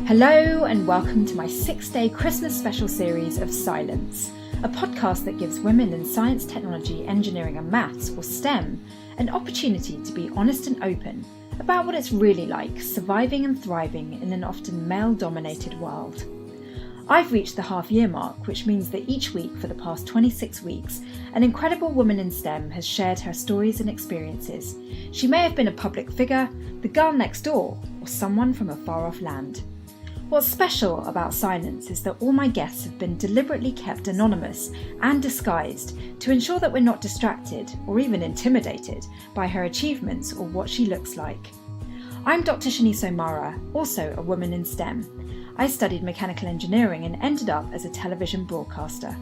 Hello and welcome to my 6-day Christmas special series of Scilence, a podcast that gives women in science, technology, engineering and maths, or STEM, an opportunity to be honest and open about what it's really like surviving and thriving in an often male-dominated world. I've reached the half-year mark, which means that each week for the past 26 weeks, an incredible woman in STEM has shared her stories and experiences. She may have been a public figure, the girl next door, or someone from a far-off land. What's special about Scilence is that all my guests have been deliberately kept anonymous and disguised to ensure that we're not distracted or even intimidated by her achievements or what she looks like. I'm Dr. Shanice O'Mara, also a woman in STEM. I studied mechanical engineering and ended up as a television broadcaster.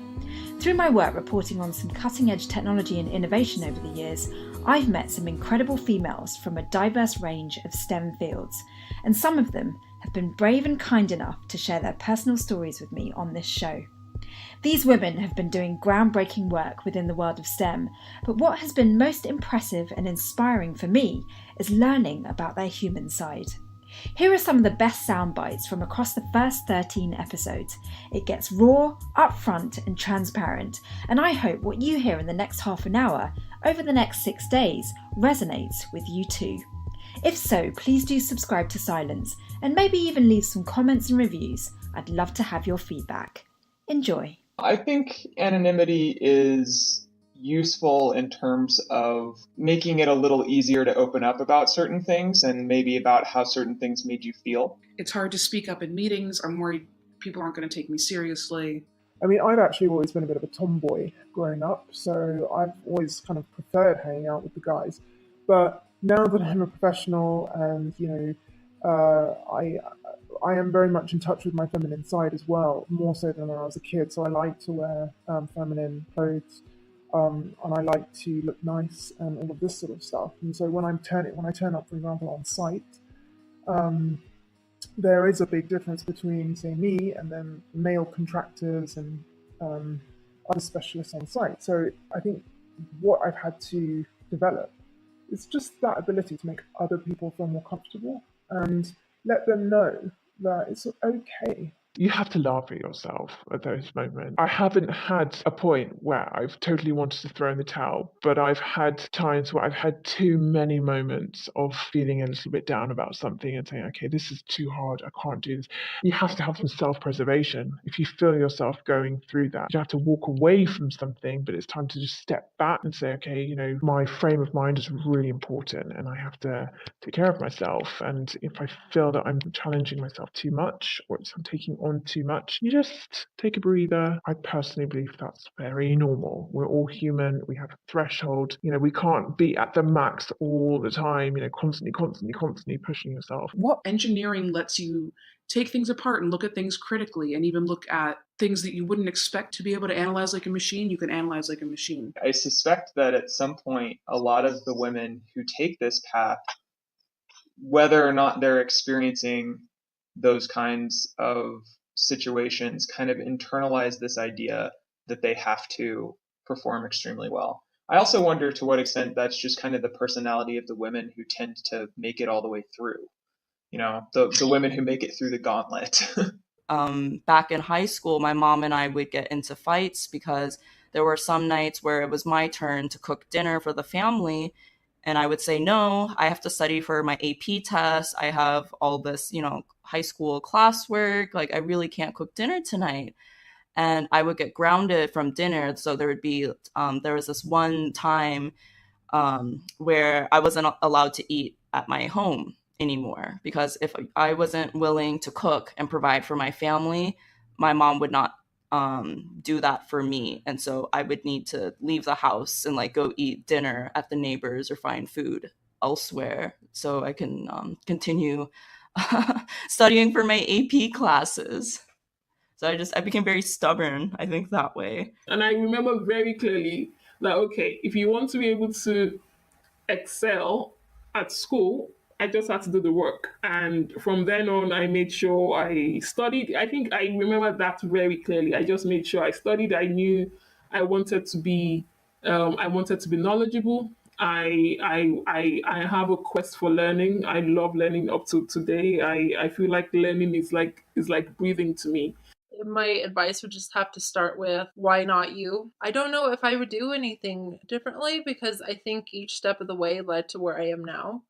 Through my work reporting on some cutting-edge technology and innovation over the years, I've met some incredible females from a diverse range of STEM fields, and some of them have been brave and kind enough to share their personal stories with me on this show. These women have been doing groundbreaking work within the world of STEM, but what has been most impressive and inspiring for me is learning about their human side. Here are some of the best sound bites from across the first 13 episodes. It gets raw, upfront and transparent, and I hope what you hear in the next half an hour, over the next 6 days, resonates with you too. If so, please do subscribe to Scilence and maybe even leave some comments and reviews. I'd love to have your feedback. Enjoy. I think anonymity is useful in terms of making it a little easier to open up about certain things and maybe about how certain things made you feel. It's hard to speak up in meetings. I'm worried people aren't going to take me seriously. I mean, I've actually always been a bit of a tomboy growing up, so I've always kind of preferred hanging out with the guys. But now that I'm a professional and, I am very much in touch with my feminine side as well, more so than when I was a kid. So I like to wear feminine clothes, and I like to look nice and all of this sort of stuff. And so when I turn up, for example, on site, there is a big difference between, say, me and then male contractors and other specialists on site. So I think what I've had to develop is just that ability to make other people feel more comfortable and let them know that it's okay. You have to laugh at yourself at those moments. I haven't had a point where I've totally wanted to throw in the towel, but I've had times where I've had too many moments of feeling a little bit down about something and saying, okay, this is too hard, I can't do this. You have to have some self-preservation. If you feel yourself going through that, you have to walk away from something, but it's time to just step back and say, okay, my frame of mind is really important and I have to take care of myself. And if I feel that I'm challenging myself too much or I'm taking on too much, you just take a breather. I personally believe that's very normal. We're all human. We have a threshold. We can't be at the max all the time, constantly pushing yourself. What engineering lets you take things apart and look at things critically and even look at things that you wouldn't expect to be able to analyze like a machine, you can analyze like a machine. I suspect that at some point, a lot of the women who take this path, whether or not they're experiencing those kinds of situations, kind of internalize this idea that they have to perform extremely well. I also wonder to what extent that's just kind of the personality of the women who tend to make it all the way through. The women who make it through the gauntlet. Back in high school, my mom and I would get into fights because there were some nights where it was my turn to cook dinner for the family. And I would say, no, I have to study for my AP test. I have all this, high school classwork. Like, I really can't cook dinner tonight. And I would get grounded from dinner. So there was this one time where I wasn't allowed to eat at my home anymore, because if I wasn't willing to cook and provide for my family, my mom would not do that for me. And so I would need to leave the house and go eat dinner at the neighbors or find food elsewhere so I can continue studying for my AP classes. So I became very stubborn, I think, that way. And I remember very clearly that, okay, if you want to be able to excel at school, I just had to do the work. And from then on, I made sure I studied. I think I remember that very clearly. I just made sure I studied. I knew I wanted to be knowledgeable. I have a quest for learning. I love learning up to today. I feel like learning is like breathing to me. My advice would just have to start with, why not you? I don't know if I would do anything differently, because I think each step of the way led to where I am now.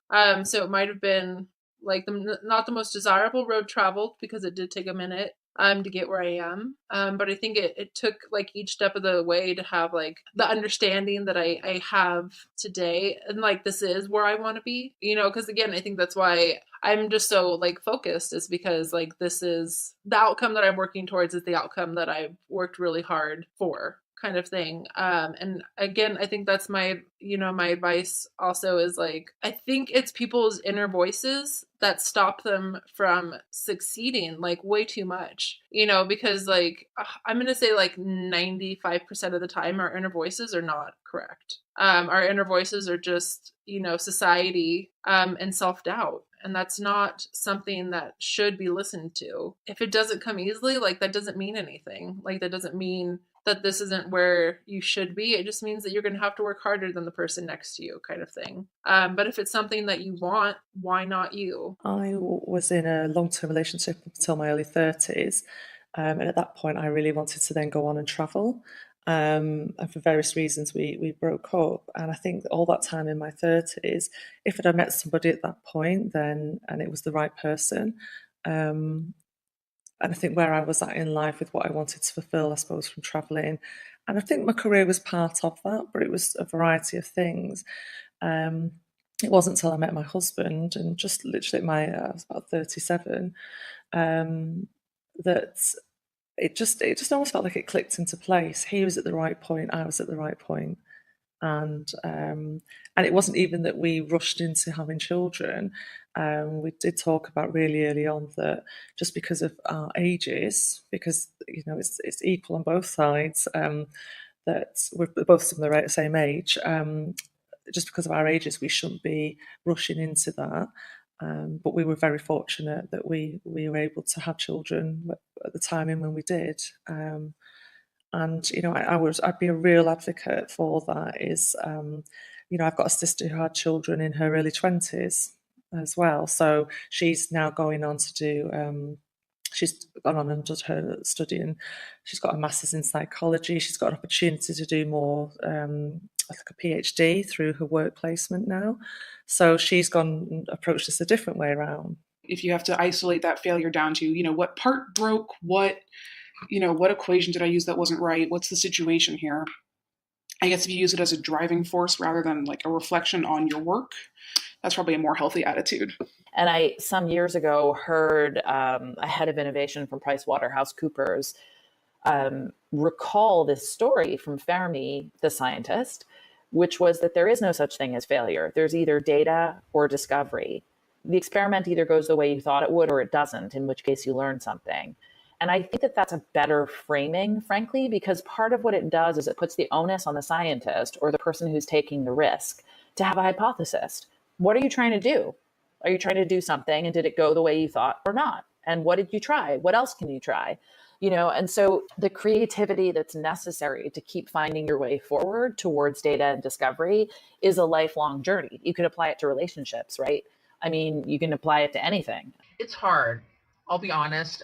So it might have been like not the most desirable road traveled, because it did take a minute to get where I am. But I think it took like each step of the way to have like the understanding that I have today, and like this is where I want to be, because again, I think that's why I'm just so like focused, is because like this is the outcome that I'm working towards, is the outcome that I've worked really hard for, kind of thing. And again, I think that's my advice also, is like, I think it's people's inner voices that stop them from succeeding like way too much, because like I'm gonna say like 95% of the time our inner voices are not correct. Our inner voices are just society and self-doubt, and that's not something that should be listened to. If it doesn't come easily, like that doesn't mean anything. Like that doesn't mean that this isn't where you should be. It just means that you're going to have to work harder than the person next to you, kind of thing. But if it's something that you want, why not you? I was in a long-term relationship until my early 30s. And at that point, I really wanted to then go on and travel. And for various reasons, we broke up. And I think all that time in my 30s, if I'd have met somebody at that point, then, and it was the right person, and I think where I was at in life with what I wanted to fulfill, I suppose, from travelling. And I think my career was part of that, but it was a variety of things. It wasn't until I met my husband, and just literally I was about 37, that it just almost felt like it clicked into place. He was at the right point, I was at the right point. And it wasn't even that we rushed into having children. We did talk about really early on that just because of our ages, because it's equal on both sides, that we're both the same age. Just because of our ages, we shouldn't be rushing into that. But we were very fortunate that we were able to have children at the timing when we did. And I'd be a real advocate for that. Is I've got a sister who had children in her early 20s as well, so she's now going on to do. She's gone on and done her study, and she's got a master's in psychology. She's got an opportunity to do more, like a PhD through her work placement now. So she's gone and approached this a different way around. If you have to isolate that failure down to, what part broke, what equation did I use that wasn't right? What's the situation here? I guess if you use it as a driving force rather than like a reflection on your work, that's probably a more healthy attitude. And I, some years ago, heard a head of innovation from PricewaterhouseCoopers recall this story from Fermi, the scientist, which was that there is no such thing as failure. There's either data or discovery. The experiment either goes the way you thought it would or it doesn't, in which case you learn something. And I think that that's a better framing, frankly, because part of what it does is it puts the onus on the scientist or the person who's taking the risk to have a hypothesis. What are you trying to do? Are you trying to do something, and did it go the way you thought or not? And what did you try? What else can you try? And so the creativity that's necessary to keep finding your way forward towards data and discovery is a lifelong journey. You can apply it to relationships, right? I mean, you can apply it to anything. It's hard. I'll be honest.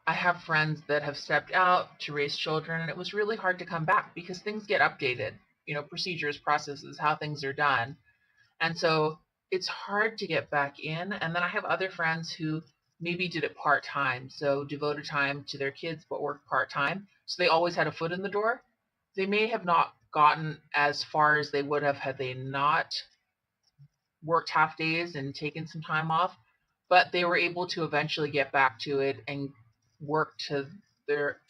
I have friends that have stepped out to raise children, and it was really hard to come back because things get updated, procedures, processes, how things are done. And so it's hard to get back in. And then I have other friends who maybe did it part-time, so devoted time to their kids, but worked part-time. So they always had a foot in the door. They may have not gotten as far as they would have had they not worked half days and taken some time off, but they were able to eventually get back to it and work to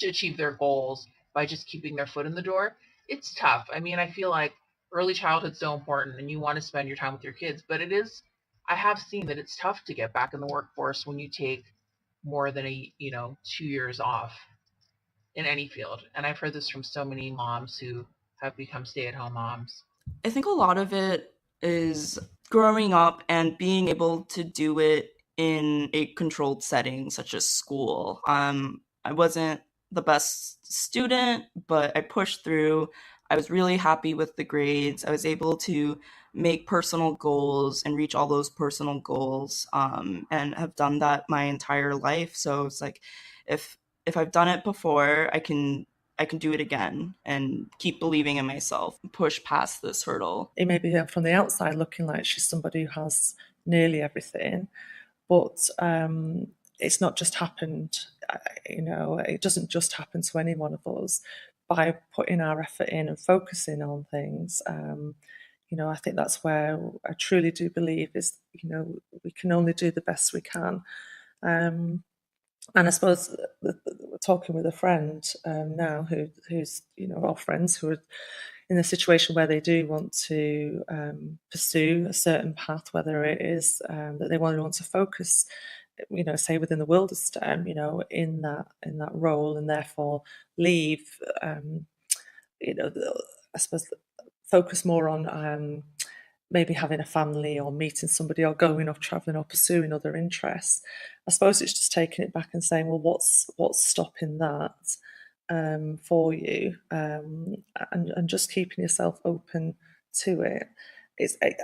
achieve their goals by just keeping their foot in the door. It's tough. I mean, I feel like early childhood's so important and you want to spend your time with your kids, but I have seen that it's tough to get back in the workforce when you take more than 2 years off in any field. And I've heard this from so many moms who have become stay-at-home moms. I think a lot of it is growing up and being able to do it in a controlled setting such as school. I wasn't the best student, but I pushed through. I was really happy with the grades. I was able to make personal goals and reach all those personal goals, and have done that my entire life. So it's like, if I've done it before, I can do it again and keep believing in myself, push past this hurdle. It may be from the outside looking like she's somebody who has nearly everything, but it's not just happened. It doesn't just happen to any one of us. By putting our effort in and focusing on things, I think that's where I truly do believe is, we can only do the best we can. And I suppose we're talking with a friend now who's, our friends who are in a situation where they do want to pursue a certain path, whether it is that they want to focus, say within the world of STEM, in that role, and therefore leave, I suppose, focus more on maybe having a family or meeting somebody or going off traveling or pursuing other interests. I suppose it's just taking it back and saying, well, what's stopping that for you, and just keeping yourself open to it.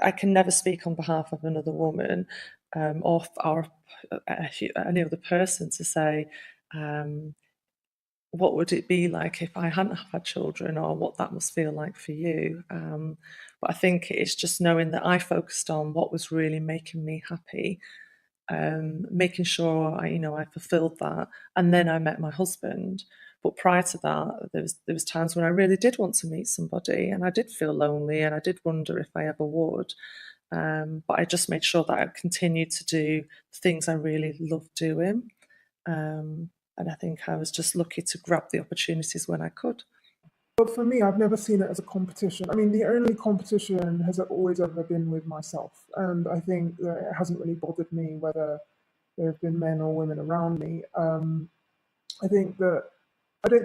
I can never speak on behalf of another woman or any other person to say, what would it be like if I hadn't had children, or what that must feel like for you. But I think it's just knowing that I focused on what was really making me happy, making sure I fulfilled that, and then I met my husband. But prior to that, there was times when I really did want to meet somebody, and I did feel lonely, and I did wonder if I ever would. But I just made sure that I continued to do the things I really loved doing. And I think I was just lucky to grab the opportunities when I could. But for me, I've never seen it as a competition. I mean, the only competition has always ever been with myself. And I think that it hasn't really bothered me whether there have been men or women around me. I don't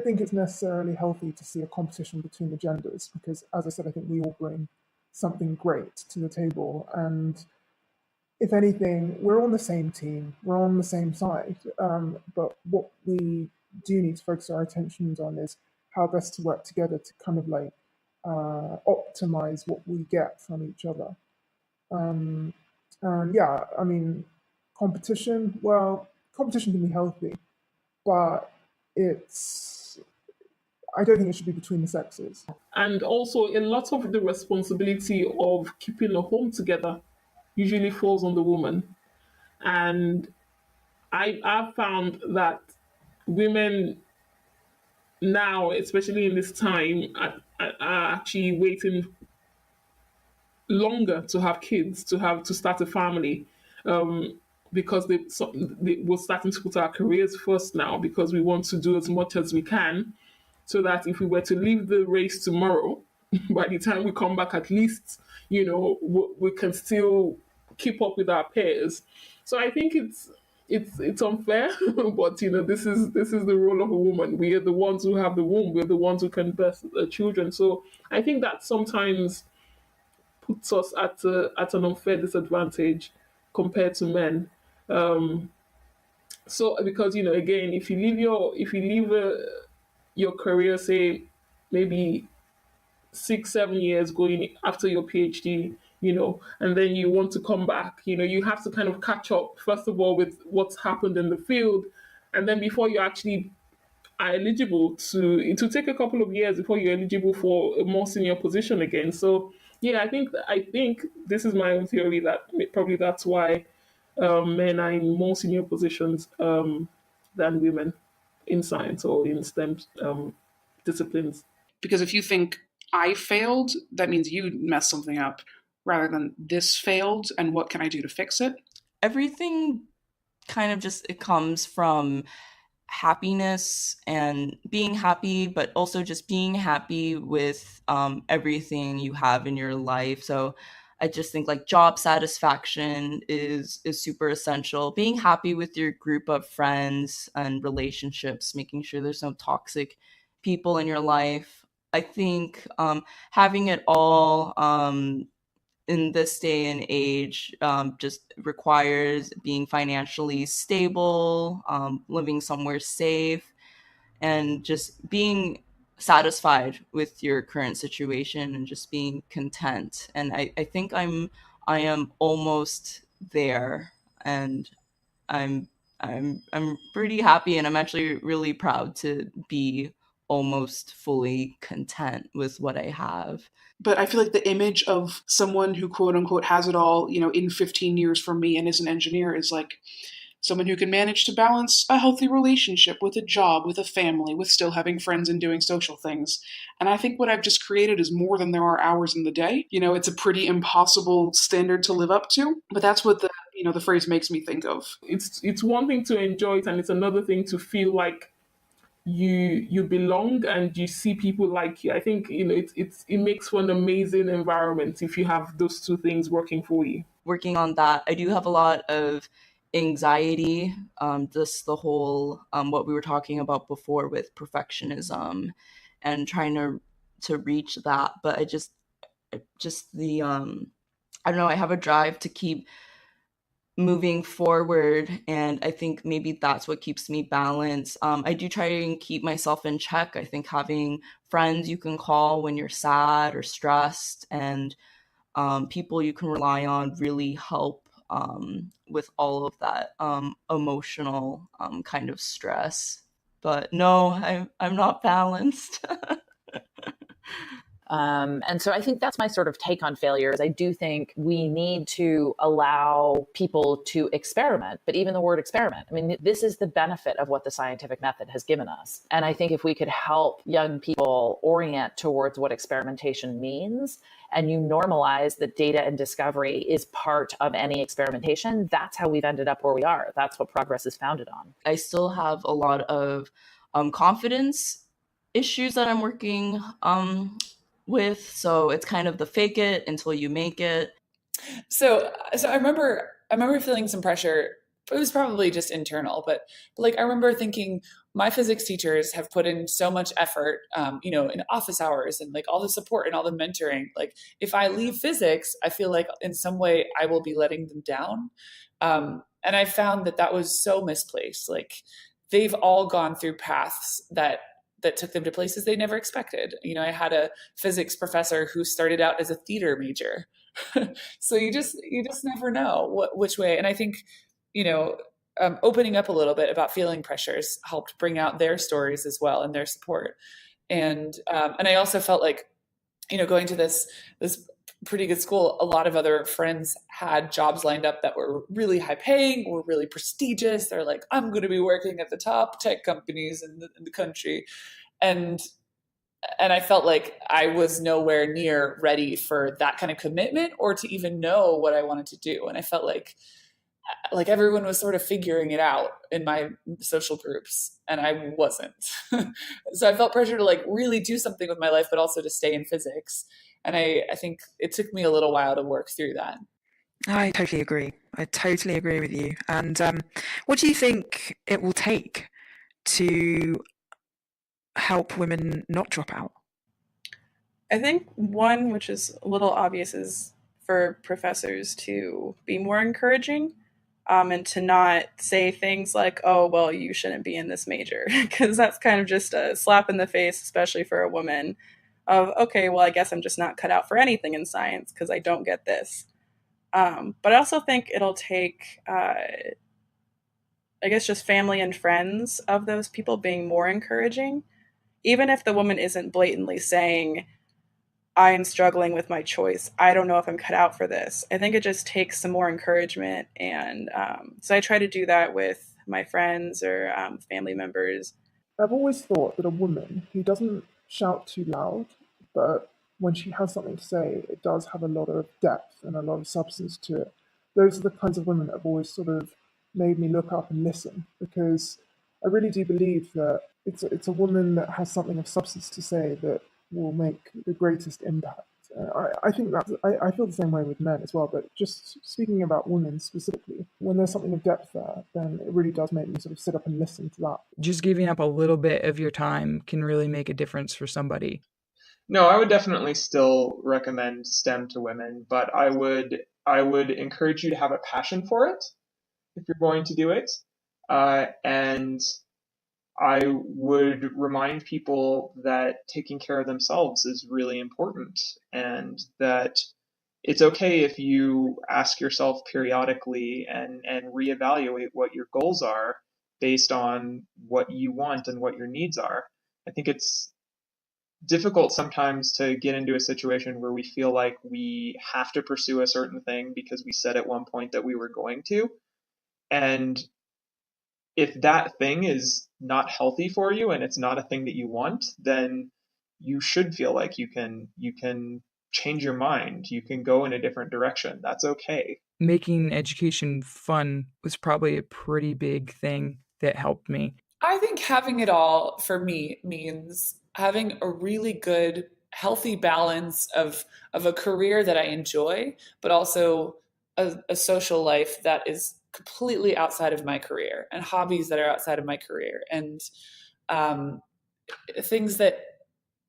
think it's necessarily healthy to see a competition between the genders because, as I said, I think we all bring something great to the table. And if anything, we're on the same team, we're on the same side. But what we do need to focus our attentions on is how best to work together to kind of like optimize what we get from each other. And yeah, I mean, competition can be healthy, but I don't think it should be between the sexes. And also, a lot of the responsibility of keeping a home together usually falls on the woman. And I've found that women now, especially in this time, are actually waiting longer to have kids, to start a family, because we're starting to put our careers first now because we want to do as much as we can, so that if we were to leave the race tomorrow, by the time we come back, at least we can still keep up with our peers. So I think it's unfair, but this is the role of a woman. We are the ones who have the womb. We're the ones who can birth the children. So I think that sometimes puts us at an unfair disadvantage compared to men. So because again, if you leave your career, say maybe 6-7 years going after your PhD, and then you want to come back, you have to kind of catch up, first of all, with what's happened in the field. And then before you actually are eligible it will take a couple of years before you're eligible for a more senior position again. So yeah, I think this is my own theory that probably that's why men are in more senior positions than women in science or in STEM disciplines. Because if you think I failed, that means you messed something up rather than this failed and what can I do to fix it? Everything kind of it comes from happiness and being happy, but also just being happy with everything you have in your life. So I just think like job satisfaction is super essential. Being happy with your group of friends and relationships, making sure there's no toxic people in your life. I think having it all in this day and age just requires being financially stable, living somewhere safe, and just being satisfied with your current situation and just being content. And I think I am almost there, and I'm I'm pretty happy, and I'm actually really proud to be almost fully content with what I have. But I feel like the image of someone who quote unquote has it all, in 15 years from me and is an engineer is like someone who can manage to balance a healthy relationship with a job, with a family, with still having friends and doing social things. And I think what I've just created is more than there are hours in the day. It's a pretty impossible standard to live up to, but that's what the phrase makes me think of. It's one thing to enjoy it, and it's another thing to feel like you belong and you see people like you. I think it makes for an amazing environment if you have those two things working for you. Working on that, I do have a lot of anxiety, just the whole what we were talking about before with perfectionism and trying to reach that. But I just the I don't know, I have a drive to keep moving forward, and I think maybe that's what keeps me balanced. I do try and keep myself in check. I think having friends you can call when you're sad or stressed, and people you can rely on really help with all of that emotional kind of stress. But no, I'm not balanced. And so I think that's my sort of take on failure is I do think we need to allow people to experiment, but even the word experiment, I mean, this is the benefit of what the scientific method has given us. And I think if we could help young people orient towards what experimentation means, and you normalize that data and discovery is part of any experimentation, that's how we've ended up where we are. That's what progress is founded on. I still have a lot of confidence issues that I'm working with. So it's kind of the fake it until you make it. So I remember feeling some pressure. It was probably just internal, but like I remember thinking my physics teachers have put in so much effort, in office hours and like all the support and all the mentoring. Like if I leave physics, I feel like in some way I will be letting them down. And I found that was so misplaced. Like they've all gone through paths that took them to places they never expected. I had a physics professor who started out as a theater major. So you just never know which way. And I think, opening up a little bit about feeling pressures helped bring out their stories as well and their support. And I also felt like, going to this pretty good school, a lot of other friends had jobs lined up that were really high paying, were really prestigious. They're like, I'm going to be working at the top tech companies in the country. And I felt like I was nowhere near ready for that kind of commitment or to even know what I wanted to do. And I felt like everyone was sort of figuring it out in my social groups and I wasn't. So I felt pressure to like really do something with my life, but also to stay in physics. And I think it took me a little while to work through that. I totally agree. I totally agree with you. And what do you think it will take to help women not drop out? I think one, which is a little obvious, is for professors to be more encouraging and to not say things like, oh, well, you shouldn't be in this major, because that's kind of just a slap in the face, especially for a woman, of, okay, well, I guess I'm just not cut out for anything in science because I don't get this. But I also think it'll take, I guess, just family and friends of those people being more encouraging, even if the woman isn't blatantly saying, I'm struggling with my choice, I don't know if I'm cut out for this. I think it just takes some more encouragement. And so I try to do that with my friends or family members. I've always thought that a woman who doesn't shout too loud, but when she has something to say, it does have a lot of depth and a lot of substance to it. Those are the kinds of women that have always sort of made me look up and listen, because I really do believe that it's a woman that has something of substance to say that will make the greatest impact. I think I feel the same way with men as well, but just speaking about women specifically, when there's something of depth there, then it really does make me sort of sit up and listen to that. Just giving up a little bit of your time can really make a difference for somebody. No, I would definitely still recommend STEM to women, but I would encourage you to have a passion for it if you're going to do it. And I would remind people that taking care of themselves is really important, and that it's okay if you ask yourself periodically and reevaluate what your goals are based on what you want and what your needs are. I think it's difficult sometimes to get into a situation where we feel like we have to pursue a certain thing because we said at one point that we were going to. And if that thing is not healthy for you and it's not a thing that you want, then you should feel like you can change your mind. You can go in a different direction. That's okay. Making education fun was probably a pretty big thing that helped me. I think having it all for me means having a really good, healthy balance of a career that I enjoy, but also a social life that is completely outside of my career, and hobbies that are outside of my career, and things that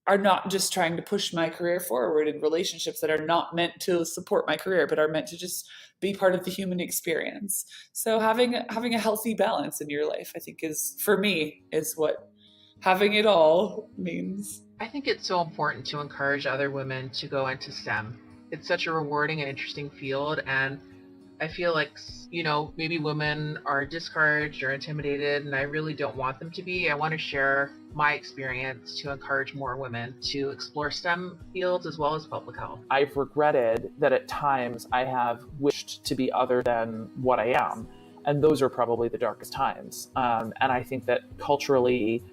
are not just trying to push my career forward, and relationships that are not meant to support my career, but are meant to just be part of the human experience. So having a healthy balance in your life, I think, is, for me, is what having it all means. I think it's so important to encourage other women to go into STEM. It's such a rewarding and interesting field, and I feel like, maybe women are discouraged or intimidated, and I really don't want them to be. I want to share my experience to encourage more women to explore STEM fields as well as public health. I've regretted that at times I have wished to be other than what I am, and those are probably the darkest times. And I think that culturally,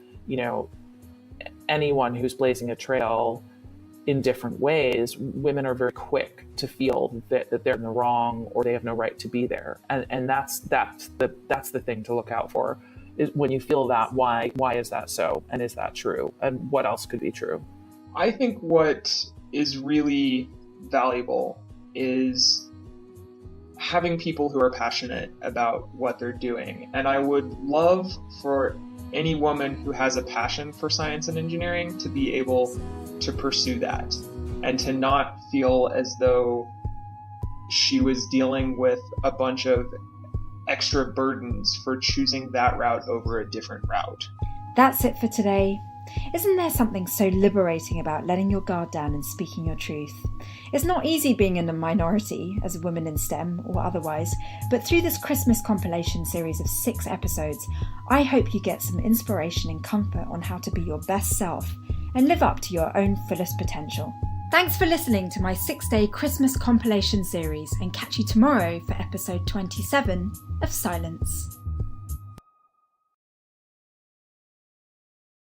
anyone who's blazing a trail in different ways, women are very quick to feel that they're in the wrong or they have no right to be there, and that's the thing to look out for. Is when you feel that, why is that so, and is that true, and what else could be true? I think what is really valuable is having people who are passionate about what they're doing, and I would love for any woman who has a passion for science and engineering to be able to pursue that, and to not feel as though she was dealing with a bunch of extra burdens for choosing that route over a different route. That's it for today. Isn't there something so liberating about letting your guard down and speaking your truth? It's not easy being in a minority as a woman in STEM or otherwise, but through this Christmas compilation series of 6 episodes, I hope you get some inspiration and comfort on how to be your best self and live up to your own fullest potential. Thanks for listening to my 6-day Christmas compilation series, and catch you tomorrow for episode 27 of Scilence.